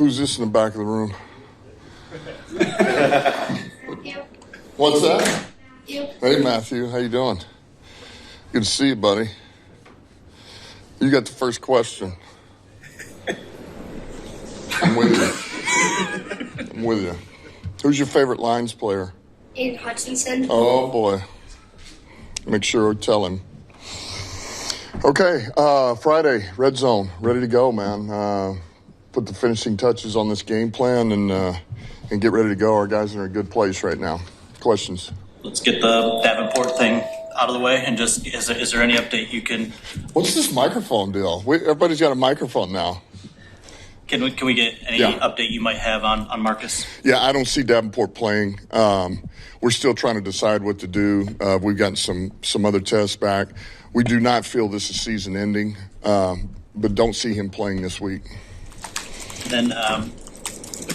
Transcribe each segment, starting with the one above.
Who's this in the back of the room? What's that? Hey, Matthew. How you doing? Good to see you, buddy. You got the first question. I'm with you. Who's your favorite Lions player? Aiden Hutchinson. Oh, boy. Make sure I tell him. Okay, Friday, Red Zone, ready to go, man. Put the finishing touches on this game plan and get ready to go. Our guys are in a good place right now. Questions? Let's get the Davenport thing out of the way, and just is there any update you can? What's this microphone deal? Everybody's got a microphone now. Can we get any update you might have on Marcus? Yeah, I don't see Davenport playing. We're still trying to decide what to do. We've gotten some other tests back. We do not feel this is season ending, but don't see him playing this week. Then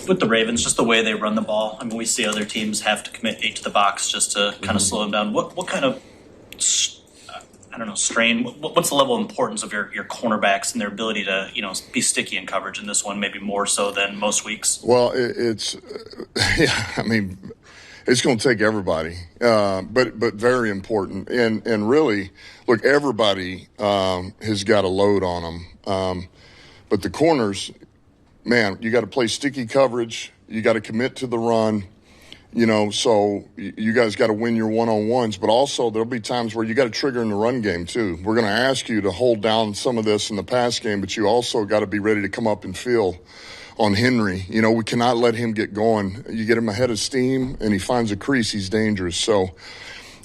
with the Ravens, just the way they run the ball, I mean, we see other teams have to commit 8 to the box just to kind of slow them down. What kind of strain? What's the level of importance of your cornerbacks and their ability to be sticky in coverage in this one, maybe more so than most weeks? Well, it's it's going to take everybody, but very important. And really, look, everybody has got a load on them. But the corners, man, you got to play sticky coverage. You got to commit to the run. So you guys got to win your one-on-ones. But also there'll be times where you got to trigger in the run game too. We're going to ask you to hold down some of this in the pass game, but you also got to be ready to come up and fill on Henry. We cannot let him get going. You get him ahead of steam and he finds a crease, he's dangerous. So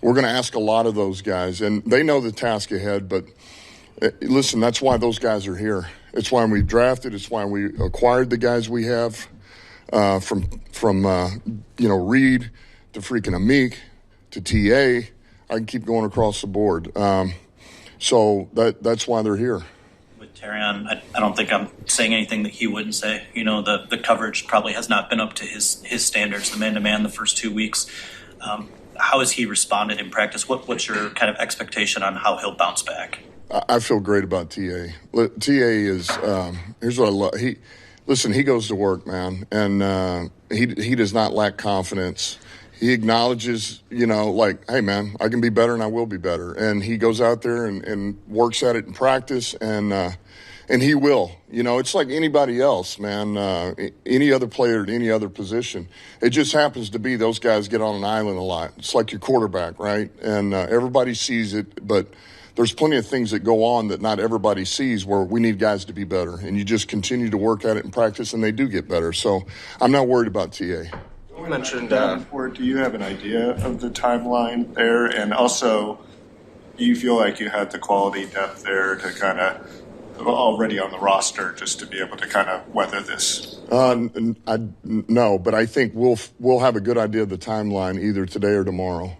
we're going to ask a lot of those guys, and they know the task ahead. But listen, that's why those guys are here. It's why we drafted. It's why we acquired the guys we have, from Reed to freaking Amik to TA. I can keep going across the board. So that's why they're here. With Terrion, I don't think I'm saying anything that he wouldn't say. The coverage probably has not been up to his standards, the man-to-man the first 2 weeks. How has he responded in practice? What's your kind of expectation on how he'll bounce back? I feel great about TA. TA is here's what I love. He goes to work, man, and he does not lack confidence. He acknowledges, hey, man, I can be better and I will be better. And he goes out there and works at it in practice, and he will. It's like anybody else, man, any other player at any other position. It just happens to be those guys get on an island a lot. It's like your quarterback, right? And everybody sees it, but there's plenty of things that go on that not everybody sees where we need guys to be better. And you just continue to work at it in practice, and they do get better. So I'm not worried about TA. You mentioned Davenport. Do you have an idea of the timeline there? And also, do you feel like you had the quality depth there to kind of already on the roster just to be able to kind of weather this? No, but I think we'll have a good idea of the timeline either today or tomorrow.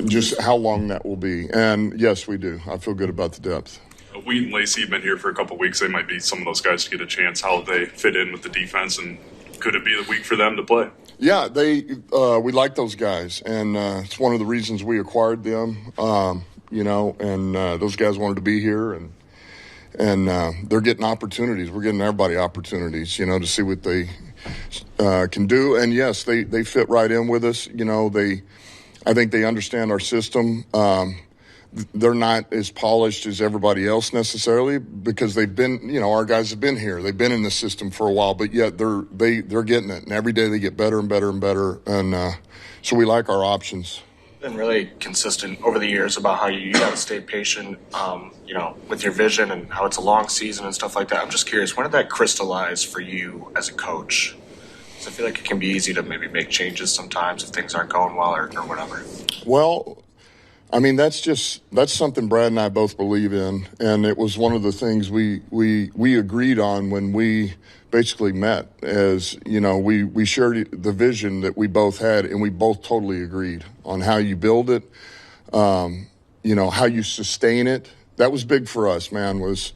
Just how long that will be. And yes, we do. I feel good about the depth. Wheat and Lacey have been here for a couple of weeks. They might be some of those guys to get a chance. How they fit in with the defense, and could it be the week for them to play? Yeah, we like those guys, and it's one of the reasons we acquired them. And those guys wanted to be here, and they're getting opportunities. We're getting everybody opportunities, to see what they can do. And yes, they fit right in with us. I think they understand our system. They're not as polished as everybody else necessarily because they've been, our guys have been here. They've been in the system for a while, but yet they're getting it. And every day they get better and better and better. And so we like our options. Been really consistent over the years about how you got to stay patient, with your vision and how it's a long season and stuff like that. I'm just curious, when did that crystallize for you as a coach? I feel like it can be easy to maybe make changes sometimes if things aren't going well or whatever. Well, I mean, that's something Brad and I both believe in, and it was one of the things we agreed on when we basically met. As we shared the vision that we both had, and we both totally agreed on how you build it, how you sustain it. That was big for us, man. Was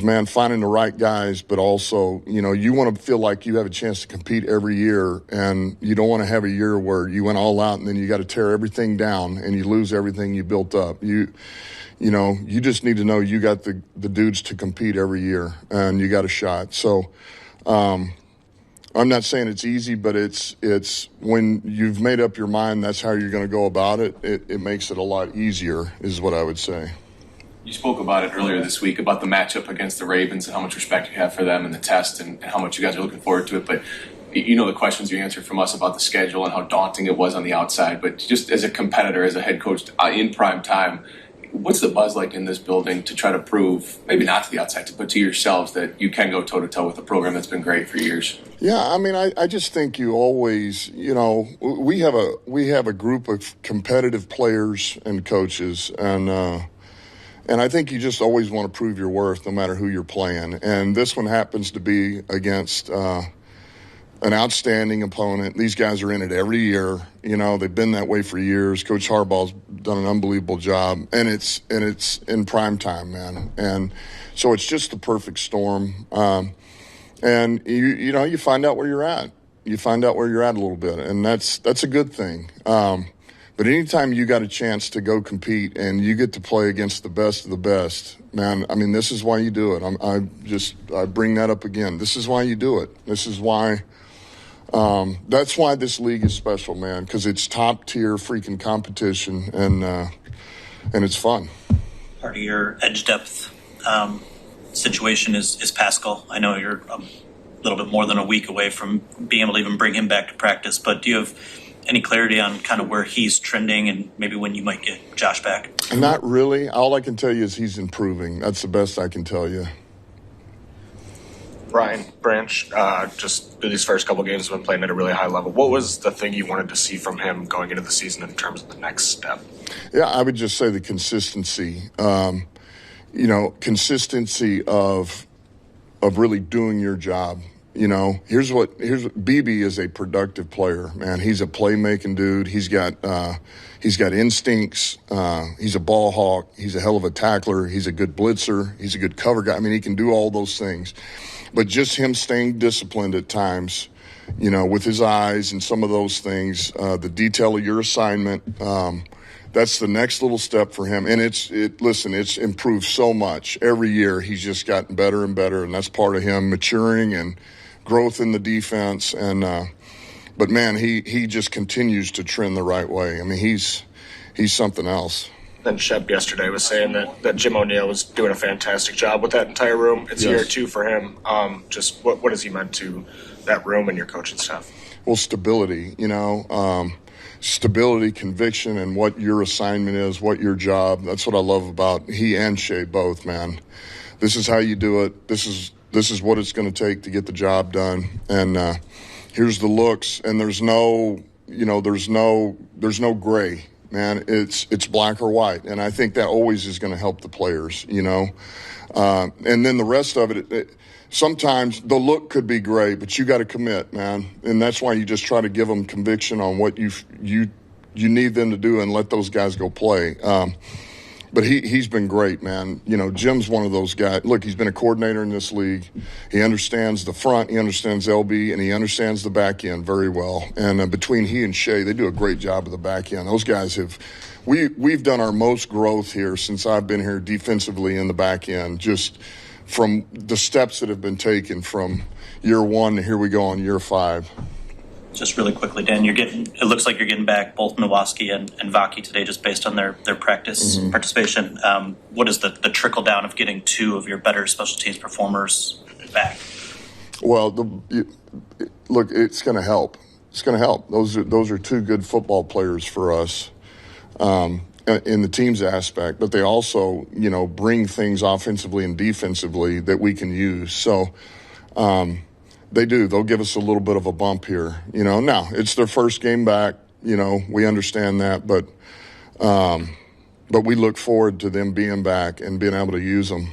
man, finding the right guys, but also, you want to feel like you have a chance to compete every year, and you don't want to have a year where you went all out and then you got to tear everything down and you lose everything you built up. You just need to know you got the dudes to compete every year, and you got a shot. So I'm not saying it's easy, but it's when you've made up your mind that's how you're going to go about it, it makes it a lot easier, is what I would say. You spoke about it earlier this week, about the matchup against the Ravens and how much respect you have for them in the test and how much you guys are looking forward to it. But the questions you answered from us about the schedule and how daunting it was on the outside. But just as a competitor, as a head coach in prime time, what's the buzz like in this building to try to prove, maybe not to the outside, but to yourselves, that you can go toe-to-toe with a program that's been great for years? Yeah, I mean, I just think you always, we have a group of competitive players and coaches, and I think you just always want to prove your worth no matter who you're playing. And this one happens to be against an outstanding opponent. These guys are in it every year. They've been that way for years. Coach Harbaugh's done an unbelievable job, and it's in prime time, man. And so it's just the perfect storm. And you find out where you're at. You find out where you're at a little bit, and that's a good thing. But anytime you got a chance to go compete and you get to play against the best of the best, man, I mean, this is why you do it. I bring that up again. This is why you do it. This is why. That's why this league is special, man, because it's top tier freaking competition, and it's fun. Part of your edge depth situation is Pascal. I know you're a little bit more than a week away from being able to even bring him back to practice, but do you have any clarity on kind of where he's trending and maybe when you might get Josh back? Not really. All I can tell you is he's improving. That's the best I can tell you. Brian Branch, just through these first couple games, has been playing at a really high level. What was the thing you wanted to see from him going into the season in terms of the next step? Yeah, I would just say the consistency. Consistency of really doing your job. Here's what BB is: a productive player, man. He's a playmaking dude. He's got instincts. He's a ball hawk. He's a hell of a tackler. He's a good blitzer. He's a good cover guy. I mean, he can do all those things. But just him staying disciplined at times, with his eyes and some of those things, the detail of your assignment, that's the next little step for him. And it's improved so much. Every year he's just gotten better and better, and that's part of him maturing and growth in the defense. And but man, he just continues to trend the right way. I mean, he's something else. Then Shep yesterday was saying that Jim O'Neill was doing a fantastic job with that entire room. It's year two for him. Just what has he meant to that room and your coaching staff? Well, stability, stability, conviction, and what your assignment is, what your job. That's what I love about he and Shea both, man. This is how you do it. This is what it's going to take to get the job done. And here's the looks, and there's no gray. Man, it's black or white, and I think that always is going to help the players, And then the rest of it, sometimes the look could be gray, but you got to commit, man, and that's why you just try to give them conviction on what you need them to do and let those guys go play. But he's been great, man. Jim's one of those guys. Look, he's been a coordinator in this league. He understands the front, he understands LB, and he understands the back end very well. And between he and Shea, they do a great job of the back end. Those guys we've done our most growth here since I've been here defensively in the back end, just from the steps that have been taken from year one to here we go on year 5. Just really quickly, Dan, it looks like you're getting back both Nowoski and Vaki today just based on their practice participation. What is the trickle down of getting 2 of your better special teams performers back? Well, look, it's going to help. It's going to help. Those are 2 good football players for us in the team's aspect, but they also, bring things offensively and defensively that we can use. So, they do. They'll give us a little bit of a bump here. Now it's their first game back. We understand that, but we look forward to them being back and being able to use them.